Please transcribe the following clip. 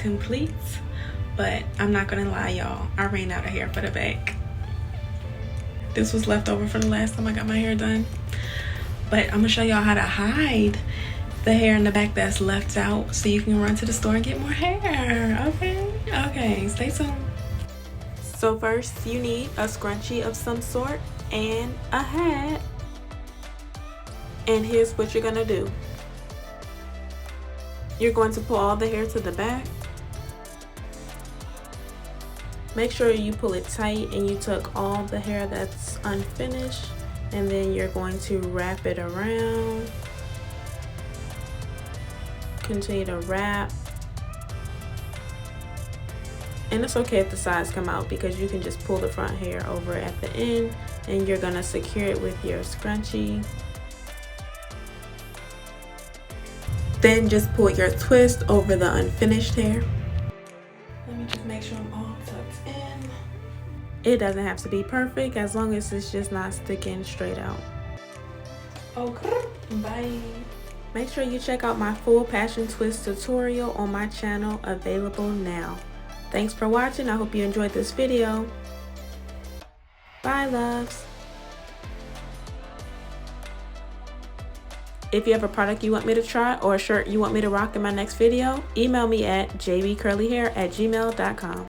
complete, but I'm not gonna lie, y'all, I ran out of hair for the back. This was left over from the last time I got my hair done, but I'm gonna show y'all how to hide the hair in the back that's left out so you can run to the store and get more hair. Okay, stay tuned. So first you need a scrunchie of some sort and a hat. And here's what you're gonna do. You're going to pull all the hair to the back. Make sure you pull it tight and you tuck all the hair that's unfinished, and then you're going to wrap it around. Continue to wrap. And it's okay if the sides come out, because you can just pull the front hair over at the end and you're gonna secure it with your scrunchie. Then just pull your twist over the unfinished hair. Let me just make sure I'm all tucked in. It doesn't have to be perfect, as long as it's just not sticking straight out. Okay, bye. Make sure you check out my full passion twist tutorial on my channel, available now. Thanks for watching. I hope you enjoyed this video. Bye, loves. If you have a product you want me to try or a shirt you want me to rock in my next video, email me at jbcurlyhair@gmail.com.